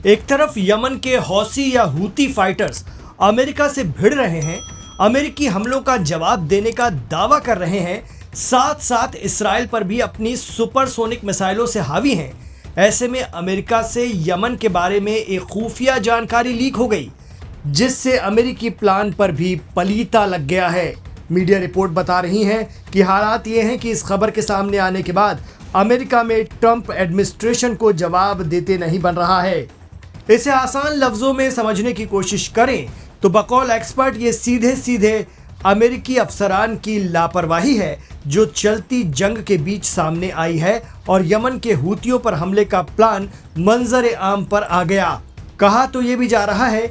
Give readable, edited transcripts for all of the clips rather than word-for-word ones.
एक तरफ यमन के हौसी या हूती फाइटर्स अमेरिका से भिड़ रहे हैं, अमेरिकी हमलों का जवाब देने का दावा कर रहे हैं, साथ साथ इसराइल पर भी अपनी सुपरसोनिक मिसाइलों से हावी हैं। ऐसे में अमेरिका से यमन के बारे में एक खुफिया जानकारी लीक हो गई, जिससे अमेरिकी प्लान पर भी पलीता लग गया है। मीडिया रिपोर्ट बता रही है कि हालात ये हैं कि इस खबर के सामने आने के बाद अमेरिका में ट्रंप एडमिनिस्ट्रेशन को जवाब देते नहीं बन रहा है। इसे आसान लफ्जों में समझने की कोशिश करें तो बकौल एक्सपर्ट ये सीधे सीधे अमेरिकी अफसरान की लापरवाही है जो चलती जंग के बीच सामने आई है और यमन के हूतियों पर हमले का प्लान मंजर आम पर आ गया। कहा तो ये भी जा रहा है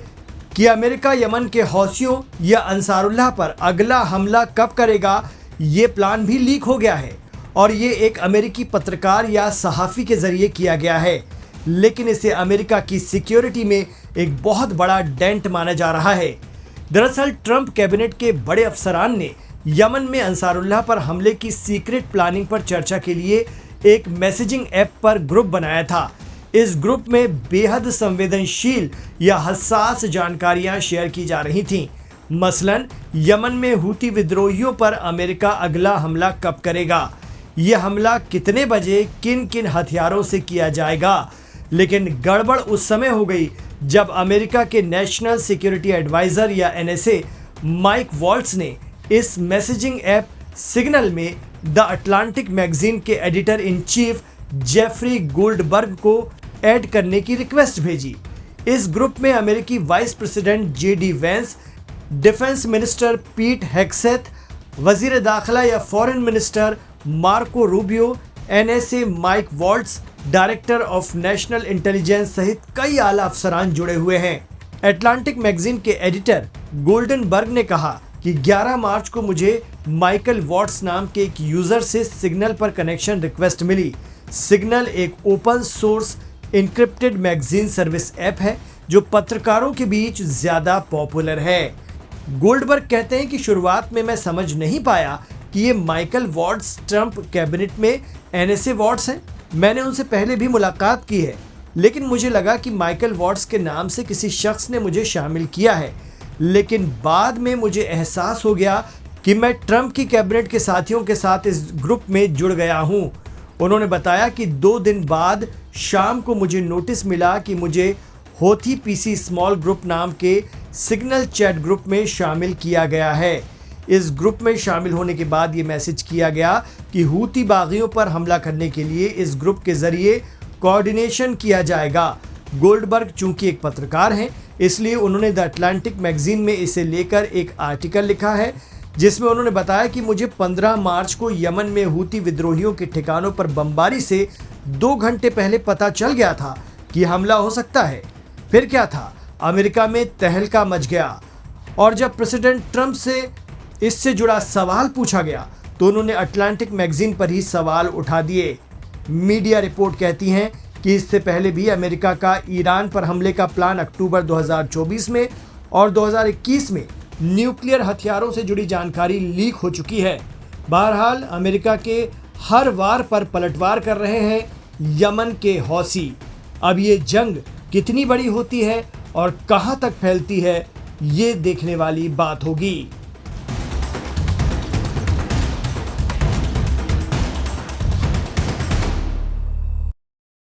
कि अमेरिका यमन के हौसियों या अंसारुल्लाह पर अगला हमला कब करेगा, ये प्लान भी लीक हो गया है और ये एक अमेरिकी पत्रकार या सहाफ़ी के जरिए किया गया है। लेकिन इसे अमेरिका की सिक्योरिटी में एक बहुत बड़ा डेंट माना जा रहा है। दरअसल ट्रंप कैबिनेट के बड़े अफसरान ने यमन में अंसारुल्लाह पर हमले की सीक्रेट प्लानिंग पर चर्चा के लिए एक मैसेजिंग ऐप पर ग्रुप बनाया था। इस ग्रुप में बेहद संवेदनशील या हसास जानकारियां शेयर की जा रही थीं। मसलन यमन में हूती विद्रोहियों पर अमेरिका अगला हमला कब करेगा, यह हमला कितने बजे किन किन हथियारों से किया जाएगा। लेकिन गड़बड़ उस समय हो गई जब अमेरिका के नेशनल सिक्योरिटी एडवाइजर या NSA माइक वॉल्ट्स ने इस मैसेजिंग ऐप सिग्नल में द अटलांटिक मैगजीन के editor in chief Jeffrey Goldberg को ऐड करने की रिक्वेस्ट भेजी। इस ग्रुप में अमेरिकी vice president JD Vance, defence minister Pete Hegseth, वजीर दाखिला या foreign minister Marco Rubio, NSA Mike Waltz, director of national intelligence सहित कई आला अफसरान जुड़े हुए हैं। अटलांटिक मैगजीन के एडिटर गोल्डनबर्ग ने कहा कि 11 मार्च को मुझे माइकल वॉट्स नाम के एक यूजर से सिग्नल पर कनेक्शन रिक्वेस्ट मिली। सिग्नल एक open source encrypted magazine service app है जो पत्रकारों के बीच ज्यादा पॉपुलर है। गोल्डबर्ग कहते हैं कि शुरुआत में मैं समझ नहीं पाया कि ये माइकल वॉट्स ट्रंप कैबिनेट में NSA वॉट्स हैं। मैंने उनसे पहले भी मुलाकात की है, लेकिन मुझे लगा कि माइकल वॉट्स के नाम से किसी शख्स ने मुझे शामिल किया है। लेकिन बाद में मुझे एहसास हो गया कि मैं ट्रंप की कैबिनेट के साथियों के साथ इस ग्रुप में जुड़ गया हूं। उन्होंने बताया कि 2 दिन बाद शाम को मुझे नोटिस मिला कि मुझे होथी PC स्मॉल ग्रुप नाम के सिग्नल चैट ग्रुप में शामिल किया गया है। इस ग्रुप में शामिल होने के बाद ये मैसेज किया गया कि हूती बागियों पर हमला करने के लिए इस ग्रुप के जरिए कोऑर्डिनेशन किया जाएगा। गोल्डबर्ग चूंकि एक पत्रकार हैं, इसलिए उन्होंने द अटलांटिक मैगजीन में इसे लेकर एक आर्टिकल लिखा है जिसमें उन्होंने बताया कि मुझे 15 मार्च को यमन में हूती विद्रोहियों के ठिकानों पर बमबारी से 2 घंटे पहले पता चल गया था कि हमला हो सकता है। फिर क्या था, अमेरिका में तहलका मच गया और जब प्रेसिडेंट ट्रंप से इससे जुड़ा सवाल पूछा गया तो उन्होंने अटलांटिक मैगजीन पर ही सवाल उठा दिए। मीडिया रिपोर्ट कहती हैं कि इससे पहले भी अमेरिका का ईरान पर हमले का प्लान अक्टूबर 2024 में और 2021 में न्यूक्लियर हथियारों से जुड़ी जानकारी लीक हो चुकी है। बहरहाल अमेरिका के हर वार पर पलटवार कर रहे हैं यमन के हौसी। अब ये जंग कितनी बड़ी होती है और कहां तक फैलती है, ये देखने वाली बात होगी।